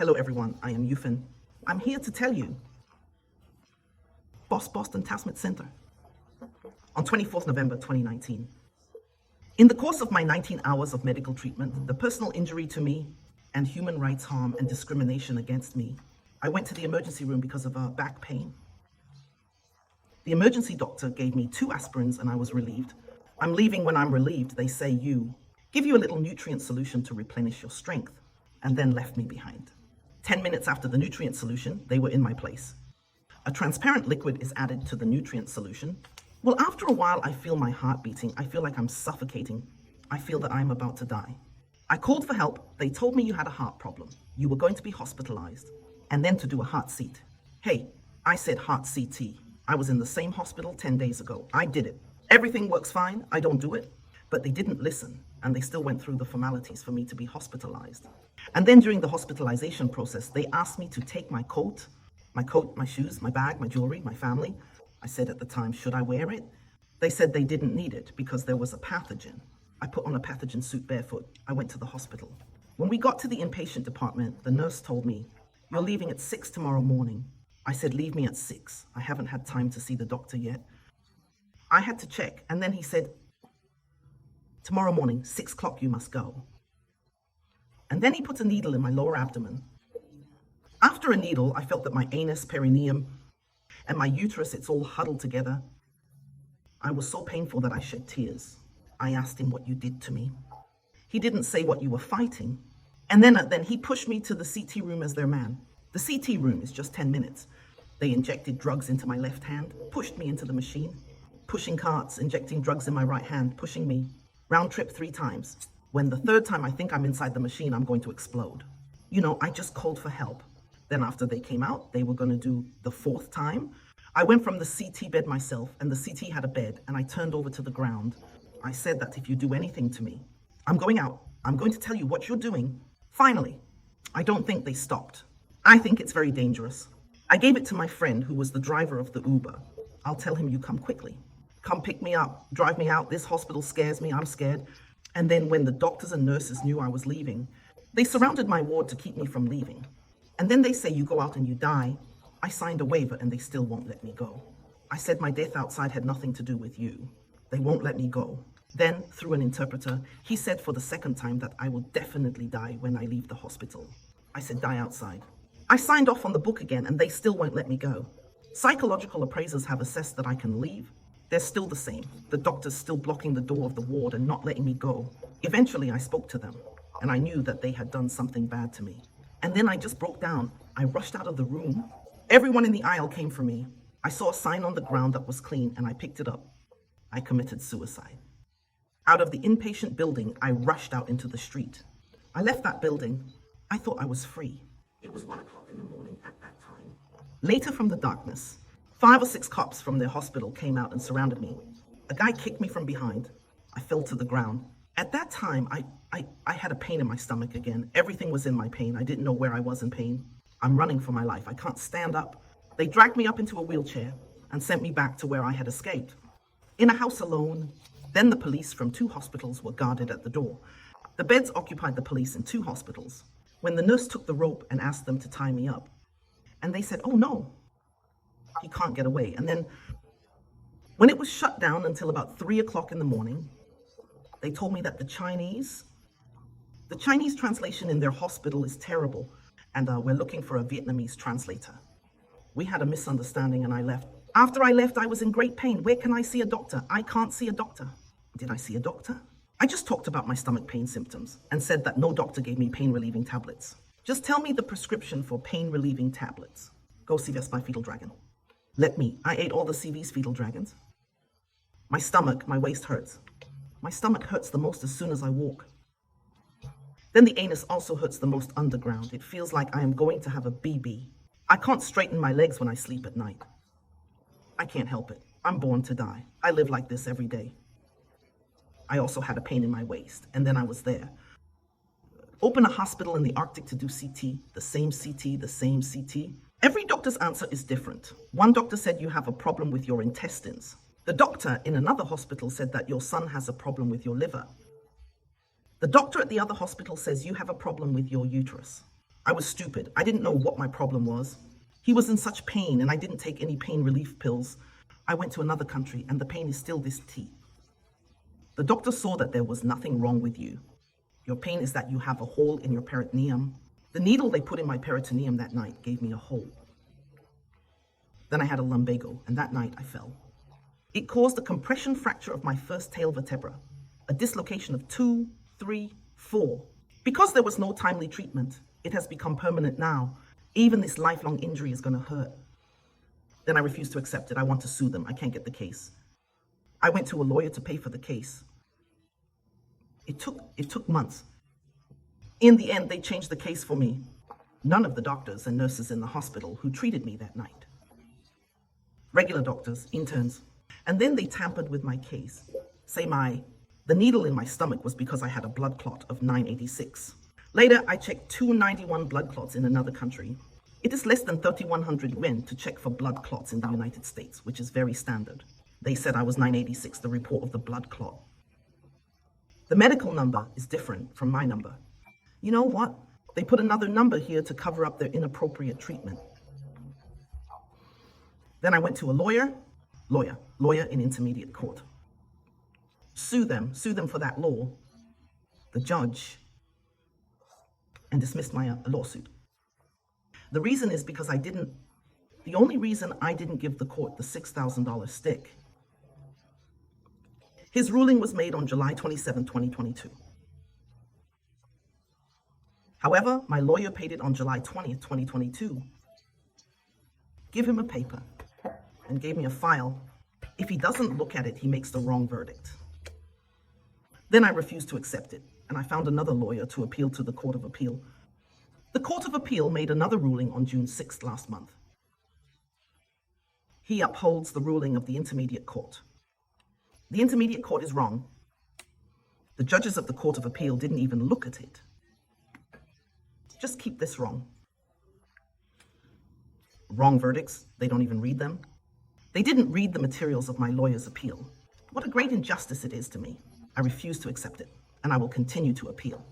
Hello everyone, I am Yufen. I'm here to tell you, Boston Tufts Medical Center on 24th November 2019. In the course of my 19 hours of medical treatment, the personal injury to me and human rights harm and discrimination against me, I went to the emergency room because of back pain. The emergency doctor gave me 2 aspirins and I was relieved. I'm leaving when I'm relieved, they say give you a little nutrient solution to replenish your strength, and then left me behind. 10 minutes after the nutrient solution, they were in my place. A transparent liquid is added to the nutrient solution. Well, after a while, I feel my heart beating. I feel like I'm suffocating. I feel that I'm about to die. I called for help. They told me you had a heart problem. You were going to be hospitalized, and then to do a heart CT. Hey, I said heart CT. I was in the same hospital 10 days ago. I did it. Everything works fine. I don't do it. But they didn't listen, and they still went through the formalities for me to be hospitalized. And then during the hospitalization process, they asked me to take my coat, my shoes, my bag, my jewelry, my family. I said at the time, should I wear it? They said they didn't need it because there was a pathogen. I put on a pathogen suit barefoot. I went to the hospital. When we got to the inpatient department, the nurse told me, you're leaving at 6 tomorrow morning. I said, leave me at 6. I haven't had time to see the doctor yet. I had to check, and then he said, tomorrow morning, 6 o'clock, you must go. And then he put a needle in my lower abdomen. After a needle, I felt that my anus, perineum, and my uterus, it's all huddled together. I was so painful that I shed tears. I asked him what you did to me. He didn't say what you were fighting. And then he pushed me to the CT room as their man. The CT room is just 10 minutes. They injected drugs into my left hand, pushed me into the machine, pushing carts, injecting drugs in my right hand, pushing me. Round trip 3 times. When the 3rd time I think I'm inside the machine, I'm going to explode. I just called for help. Then after they came out, they were going to do the 4th time. I went from the CT bed myself, and the CT had a bed, and I turned over to the ground. I said that if you do anything to me, I'm going out. I'm going to tell you what you're doing. Finally, I don't think they stopped. I think it's very dangerous. I gave it to my friend who was the driver of the Uber. I'll tell him you come quickly. Come pick me up, drive me out. This hospital scares me, I'm scared. And then when the doctors and nurses knew I was leaving, they surrounded my ward to keep me from leaving. And then they say you go out and you die. I signed a waiver and they still won't let me go. I said my death outside had nothing to do with you. They won't let me go. Then, through an interpreter, he said for the 2nd time that I will definitely die when I leave the hospital. I said, die outside. I signed off on the book again and they still won't let me go. Psychological appraisers have assessed that I can leave. They're still the same. The doctor's still blocking the door of the ward and not letting me go. Eventually, I spoke to them, and I knew that they had done something bad to me. And then I just broke down. I rushed out of the room. Everyone in the aisle came for me. I saw a sign on the ground that was clean, and I picked it up. I committed suicide. Out of the inpatient building, I rushed out into the street. I left that building. I thought I was free. It was 1 o'clock in the morning at that time. Later from the darkness, 5 or 6 cops from their hospital came out and surrounded me. A guy kicked me from behind. I fell to the ground. At that time, I had a pain in my stomach again. Everything was in my pain. I didn't know where I was in pain. I'm running for my life. I can't stand up. They dragged me up into a wheelchair and sent me back to where I had escaped. In a house alone. Then the police from 2 hospitals were guarded at the door. The beds occupied the police in 2 hospitals. When the nurse took the rope and asked them to tie me up, and they said, oh no, he can't get away. And then when it was shut down until about 3 o'clock in the morning, they told me that the Chinese translation in their hospital is terrible, and we're looking for a Vietnamese translator. We had a misunderstanding and I left. After I left, I was in great pain. Where can I see a doctor? I can't see a doctor. Did I see a doctor? I just talked about my stomach pain symptoms and said that no doctor gave me pain-relieving tablets. Just tell me the prescription for pain-relieving tablets. Go CVS by Fetal Dragon. I ate all the CV's Fetal Dragons. My stomach, my waist hurts. My stomach hurts the most as soon as I walk. Then the anus also hurts the most underground. It feels like I am going to have a BB. I can't straighten my legs when I sleep at night. I can't help it. I'm born to die. I live like this every day. I also had a pain in my waist, and then I was there. Open a hospital in the Arctic to do CT, the same CT, the same CT. Every doctor's answer is different. One doctor said you have a problem with your intestines. The doctor in another hospital said that your son has a problem with your liver. The doctor at the other hospital says you have a problem with your uterus. I was stupid. I didn't know what my problem was. He was in such pain and I didn't take any pain relief pills. I went to another country and the pain is still this T. The doctor saw that there was nothing wrong with you. Your pain is that you have a hole in your peritoneum. The needle they put in my peritoneum that night gave me a hole. Then I had a lumbago, and that night I fell. It caused a compression fracture of my first tail vertebra, a dislocation of 2, 3, 4. Because there was no timely treatment, it has become permanent now. Even this lifelong injury is going to hurt. Then I refused to accept it. I want to sue them. I can't get the case. I went to a lawyer to pay for the case. It took months. In the end, they changed the case for me. None of the doctors and nurses in the hospital who treated me that night. Regular doctors, interns. And then they tampered with my case. The needle in my stomach was because I had a blood clot of 986. Later, I checked 291 blood clots in another country. It is less than 3,100 yuan to check for blood clots in the United States, which is very standard. They said I was 986, the report of the blood clot. The medical number is different from my number. You know what? They put another number here to cover up their inappropriate treatment. Then I went to a lawyer in intermediate court. Sue them for that law, the judge, and dismissed my lawsuit. The reason is because the only reason I didn't give the court the $6,000 stick. His ruling was made on July 27, 2022. However, my lawyer paid it on July 20th, 2022. Give him a paper and gave me a file. If he doesn't look at it, he makes the wrong verdict. Then I refused to accept it, and I found another lawyer to appeal to the Court of Appeal. The Court of Appeal made another ruling on June 6th last month. He upholds the ruling of the Intermediate Court. The Intermediate Court is wrong. The judges of the Court of Appeal didn't even look at it. Just keep this wrong. Wrong verdicts, they don't even read them. They didn't read the materials of my lawyer's appeal. What a great injustice it is to me. I refuse to accept it, and I will continue to appeal.